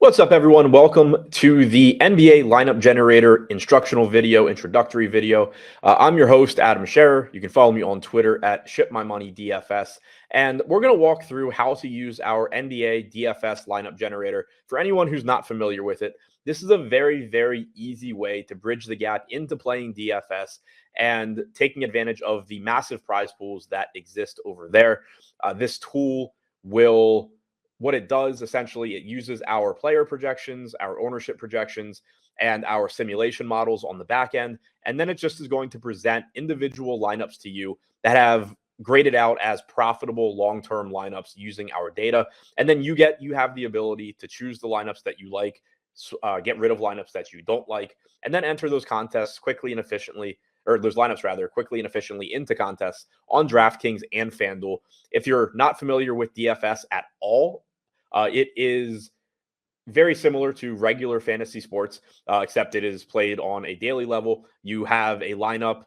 What's up, everyone? Welcome to the NBA lineup generator instructional video, introductory video. I'm your host, Adam Scherer. You can follow me on Twitter at ShipMyMoneyDFS. And we're going to walk through how to use our NBA DFS lineup generator. For anyone who's not familiar with it, this is a very, very easy way to bridge the gap into playing DFS and taking advantage of the massive prize pools that exist over there. This tool will... What it does, essentially, it uses our player projections, our ownership projections, and our simulation models on the back end. And then it just is going to present individual lineups to you that have graded out as profitable long-term lineups using our data. And then you have the ability to choose the lineups that you like, get rid of lineups that you don't like, and then enter those contests quickly and efficiently, or those lineups rather, quickly and efficiently into contests on DraftKings and FanDuel. If you're not familiar with DFS at all, it is very similar to regular fantasy sports, except it is played on a daily level. You have a lineup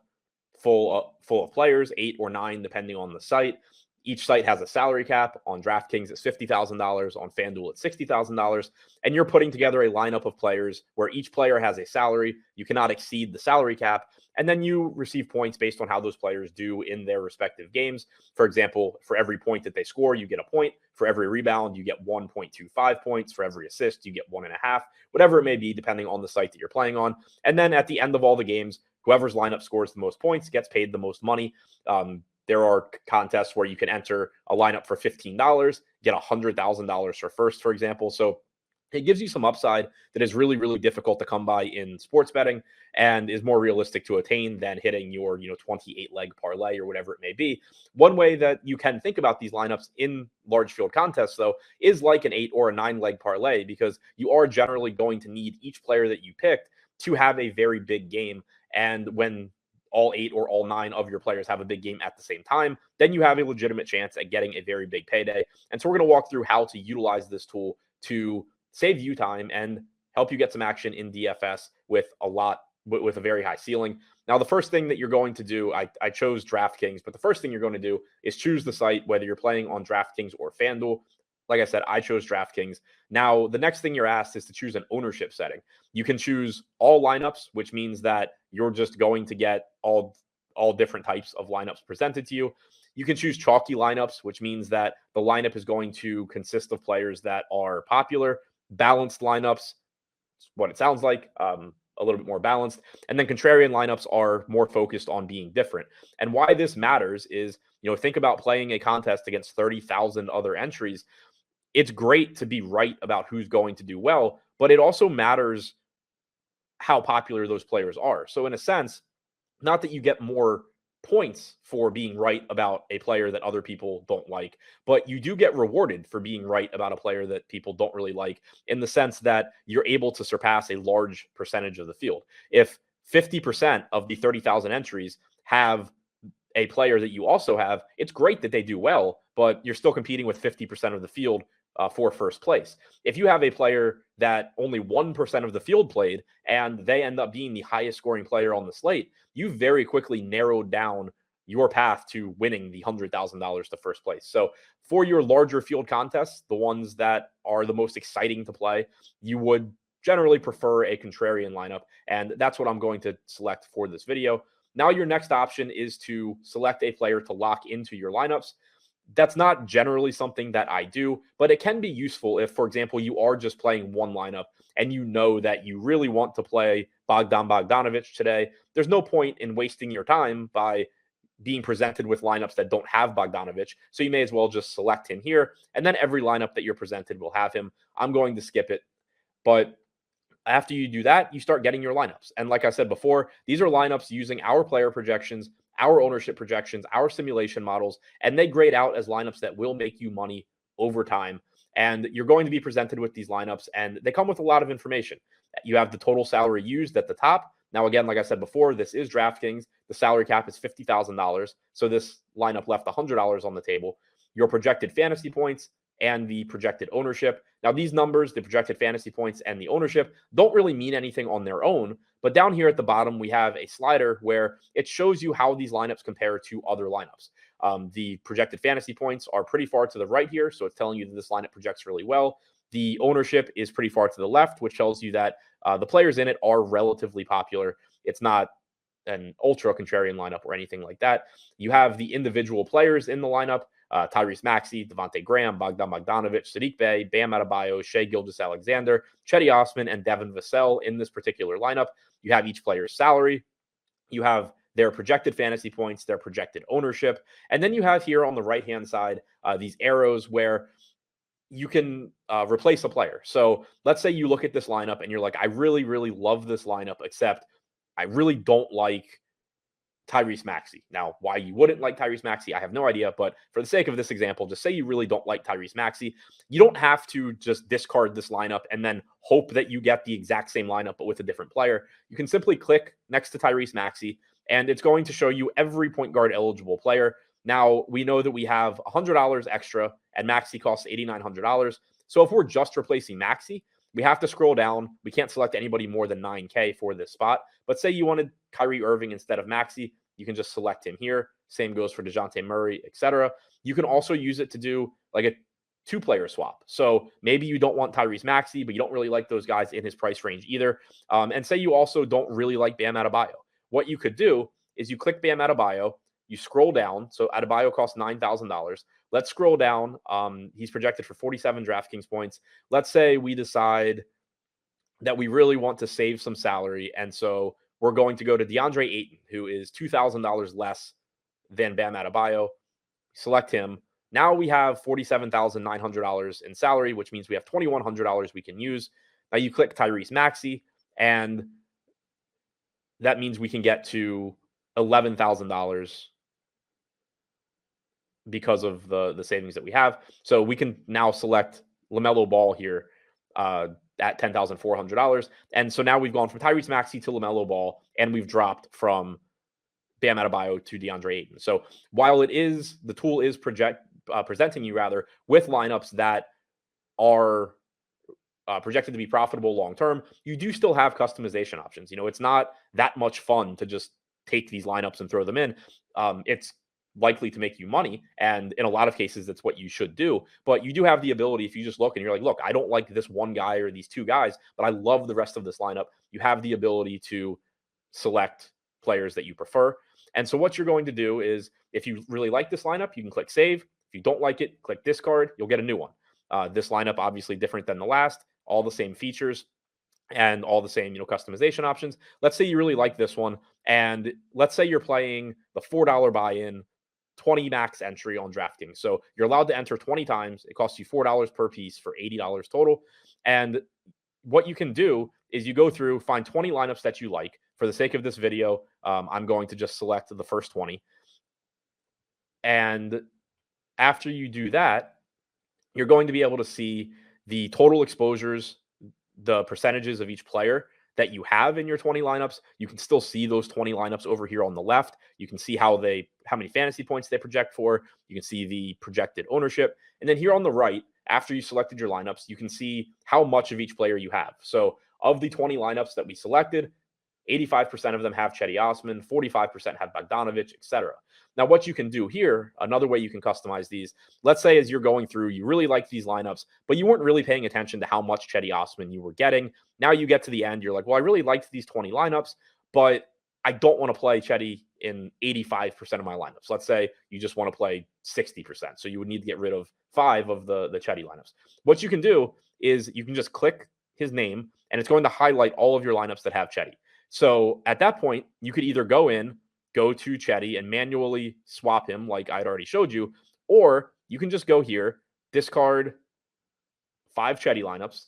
full of players, 8 or 9, depending on the site. Each site has a salary cap. On DraftKings, it's $50,000. On FanDuel, it's $60,000. And you're putting together a lineup of players where each player has a salary. You cannot exceed the salary cap. And then you receive points based on how those players do in their respective games. For example, for every point that they score, you get a point. For every rebound, you get 1.25 points. For every assist, you get 1.5, whatever it may be, depending on the site that you're playing on. And then at the end of all the games, whoever's lineup scores the most points gets paid the most money. There are contests where you can enter a lineup for $15, get $100,000 for first, for example. So it gives you some upside that is really, really difficult to come by in sports betting and is more realistic to attain than hitting your 28 leg parlay or whatever it may be. One way that you can think about these lineups in large field contests, though, is like an 8 or a 9 leg parlay, because you are generally going to need each player that you picked to have a very big game. And when all 8 or all 9 of your players have a big game at the same time, then you have a legitimate chance at getting a very big payday. And so we're going to walk through how to utilize this tool to save you time and help you get some action in DFS with a very high ceiling. Now, the first thing that you're going to do, I chose DraftKings, but the first thing you're going to do is choose the site, whether you're playing on DraftKings or FanDuel. Like I said, I chose DraftKings. Now, the next thing you're asked is to choose an ownership setting. You can choose all lineups, which means that you're just going to get all different types of lineups presented to you. You can choose chalky lineups, which means that the lineup is going to consist of players that are popular. Balanced lineups, what it sounds like, a little bit more balanced. And then contrarian lineups are more focused on being different. And why this matters is, think about playing a contest against 30,000 other entries. It's great to be right about who's going to do well, but it also matters how popular those players are. So in a sense, not that you get more points for being right about a player that other people don't like, but you do get rewarded for being right about a player that people don't really like, in the sense that you're able to surpass a large percentage of the field. If 50% of the 30,000 entries have a player that you also have, it's great that they do well, but you're still competing with 50% of the field for first place. If you have a player that only 1% of the field played and they end up being the highest scoring player on the slate, you very quickly narrowed down your path to winning the $100,000 to first place. So for your larger field contests, the ones that are the most exciting to play, you would generally prefer a contrarian lineup. And that's what I'm going to select for this video. Now, your next option is to select a player to lock into your lineups. That's not generally something that I do, but it can be useful if, for example, you are just playing one lineup and you know that you really want to play Bogdanovic today. There's no point in wasting your time by being presented with lineups that don't have Bogdanovic. So you may as well just select him here, and then every lineup that you're presented will have him. I'm going to skip it, but after you do that, you start getting your lineups. And like I said before, these are lineups using our player projections, our ownership projections, our simulation models, and they grade out as lineups that will make you money over time. And you're going to be presented with these lineups, and they come with a lot of information. You have the total salary used at the top. Now, again, like I said before, this is DraftKings. The salary cap is $50,000. So this lineup left $100 on the table. Your projected fantasy points and the projected ownership. Now, these numbers, the projected fantasy points and the ownership, don't really mean anything on their own. But down here at the bottom, we have a slider where it shows you how these lineups compare to other lineups. The projected fantasy points are pretty far to the right here, so it's telling you that this lineup projects really well. The ownership is pretty far to the left, which tells you that the players in it are relatively popular. It's not an ultra contrarian lineup or anything like that. You have the individual players in the lineup: Tyrese Maxey, Devontae Graham, Bogdan Bogdanovic, Sadiq Bey, Bam Adebayo, Shai Gilgeous-Alexander, Cedi Osman, and Devin Vassell in this particular lineup. You have each player's salary. You have their projected fantasy points, their projected ownership. And then you have here on the right-hand side these arrows where you can replace a player. So let's say you look at this lineup and you're like, I really, really love this lineup, except I really don't like Tyrese Maxey. Now, why you wouldn't like Tyrese Maxey, I have no idea. But for the sake of this example, just say you really don't like Tyrese Maxey. You don't have to just discard this lineup and then hope that you get the exact same lineup, but with a different player. You can simply click next to Tyrese Maxey, and it's going to show you every point guard eligible player. Now, we know that we have $100 extra, and Maxey costs $8,900. So if we're just replacing Maxey, we have to scroll down. We can't select anybody more than $9K for this spot. But say you wanted Kyrie Irving instead of Maxey, you can just select him here. Same goes for DeJounte Murray, etc. You can also use it to do like a two-player swap. So maybe you don't want Tyrese Maxey, but you don't really like those guys in his price range either. And say you also don't really like Bam Adebayo. What you could do is you click Bam Adebayo, you scroll down. So Adebayo costs $9,000. Let's scroll down. He's projected for 47 DraftKings points. Let's say we decide that we really want to save some salary. And so we're going to go to DeAndre Ayton, who is $2,000 less than Bam Adebayo. Select him. Now we have $47,900 in salary, which means we have $2,100 we can use. Now you click Tyrese Maxey, and that means we can get to $11,000 because of the savings that we have. So we can now select LaMelo Ball here at $10,400. And so now we've gone from Tyrese Maxey to LaMelo Ball, and we've dropped from Bam Adebayo to DeAndre Ayton. So while the tool is presenting you with lineups that are projected to be profitable long-term, you do still have customization options. It's not that much fun to just take these lineups and throw them in. It's likely to make you money, and in a lot of cases that's what you should do. But you do have the ability, if you just look and you're like, look, I don't like this one guy or these two guys, but I love the rest of this lineup, you have the ability to select players that you prefer. And so what you're going to do is, if you really like this lineup, you can click save. If you don't like it, click discard. You'll get a new one. This lineup obviously different than the last, all the same features and all the same, customization options. Let's say you really like this one, and let's say you're playing the $4 buy-in, 20 max entry on DraftKings. So you're allowed to enter 20 times. It costs you $4 per piece for $80 total. And what you can do is you go through, find 20 lineups that you like. For the sake of this video, I'm going to just select the first 20. And after you do that, you're going to be able to see the total exposures, the percentages of each player that you have in your 20 lineups. You can still see those 20 lineups over here on the left. You can see how many fantasy points they project for. You can see the projected ownership. And then here on the right, after you selected your lineups, you can see how much of each player you have. So of the 20 lineups that we selected, 85% of them have Cedi Osman, 45% have Bogdanovic, etc. Now, what you can do here, another way you can customize these, let's say as you're going through, you really like these lineups, but you weren't really paying attention to how much Cedi Osman you were getting. Now you get to the end, you're like, well, I really liked these 20 lineups, but I don't want to play Cedi in 85% of my lineups. Let's say you just want to play 60%. So you would need to get rid of 5 of the Cedi lineups. What you can do is you can just click his name, and it's going to highlight all of your lineups that have Cedi. So at that point, you could either go to Cedi and manually swap him like I'd already showed you, or you can just go here, discard 5 Cedi lineups,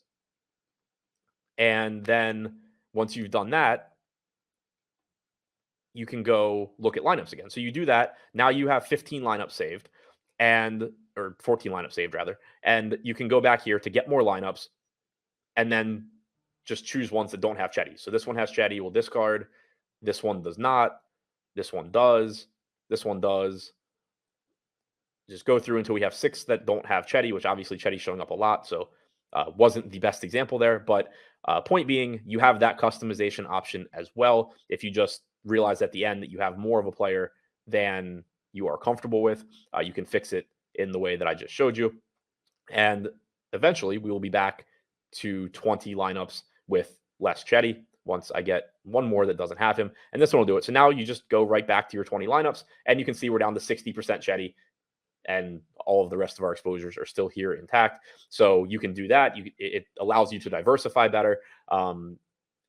and then once you've done that, you can go look at lineups again. So you do that. Now you have 15 lineups saved, or 14 lineups saved rather, and you can go back here to get more lineups, and then just choose ones that don't have Cedi. So this one has Cedi, we'll discard. This one does not. This one does. This one does. Just go through until we have 6 that don't have Cedi, which obviously Chedi's showing up a lot, so wasn't the best example there. But point being, you have that customization option as well. If you just realize at the end that you have more of a player than you are comfortable with, you can fix it in the way that I just showed you. And eventually we will be back to 20 lineups with less Chetty once I get one more that doesn't have him. And this one will do it. So now you just go right back to your 20 lineups, and you can see we're down to 60% Chetty, and all of the rest of our exposures are still here intact. So you can do that. It allows you to diversify better.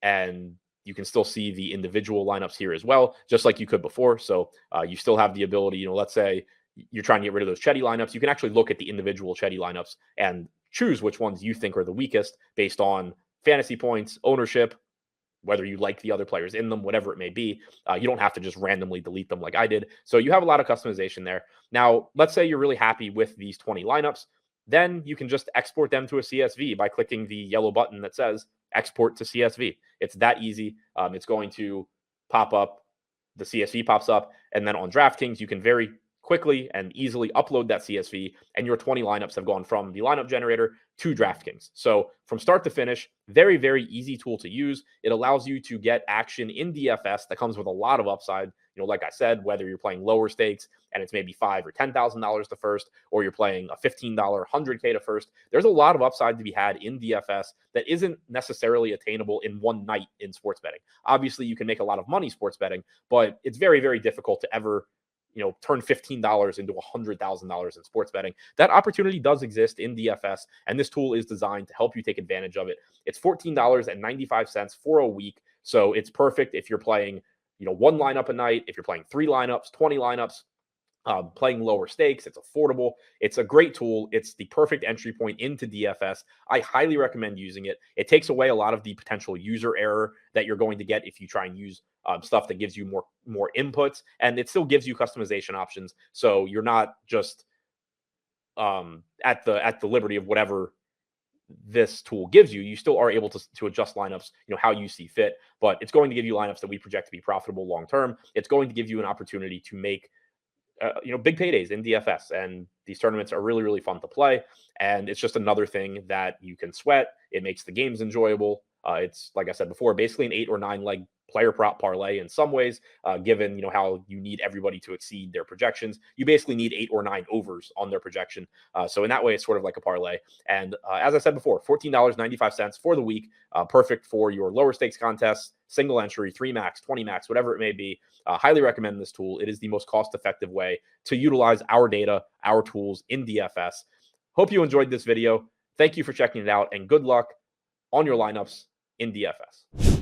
And you can still see the individual lineups here as well, just like you could before. So you still have the ability, let's say you're trying to get rid of those Chetty lineups. You can actually look at the individual Chetty lineups and choose which ones you think are the weakest based on fantasy points, ownership, whether you like the other players in them, whatever it may be. You don't have to just randomly delete them like I did. So you have a lot of customization there. Now, let's say you're really happy with these 20 lineups. Then you can just export them to a CSV by clicking the yellow button that says export to CSV. It's that easy. It's going to pop up. The CSV pops up. And then on DraftKings, you can very quickly and easily upload that CSV, and your 20 lineups have gone from the lineup generator to DraftKings. So from start to finish, very, very easy tool to use. It allows you to get action in DFS that comes with a lot of upside. Like I said, whether you're playing lower stakes and it's maybe $5,000 or $10,000 to first, or you're playing a $15, $100K to first, there's a lot of upside to be had in DFS that isn't necessarily attainable in one night in sports betting. Obviously, you can make a lot of money sports betting, but it's very, very difficult to ever turn $15 into $100,000 in sports betting. That opportunity does exist in DFS, and this tool is designed to help you take advantage of it. It's $14.95 for a week, so it's perfect if you're playing, one lineup a night, if you're playing 3 lineups, 20 lineups, playing lower stakes. It's affordable. It's a great tool. It's the perfect entry point into DFS. I highly recommend using it. It takes away a lot of the potential user error that you're going to get if you try and use stuff that gives you more inputs, and it still gives you customization options. So you're not just at the liberty of whatever this tool gives you. You still are able to adjust lineups, how you see fit, but it's going to give you lineups that we project to be profitable long term. It's going to give you an opportunity to make big paydays in DFS, and these tournaments are really, really fun to play. And it's just another thing that you can sweat. It makes the games enjoyable. It's, like I said before, basically an 8 or 9 leg player prop parlay in some ways, given how you need everybody to exceed their projections. You basically need 8 or 9 overs on their projection. So in that way, it's sort of like a parlay. And as I said before, $14.95 for the week, perfect for your lower stakes contests, single entry, 3 max, 20 max, whatever it may be. Highly recommend this tool. It is the most cost-effective way to utilize our data, our tools in DFS. Hope you enjoyed this video. Thank you for checking it out, and good luck on your lineups in DFS.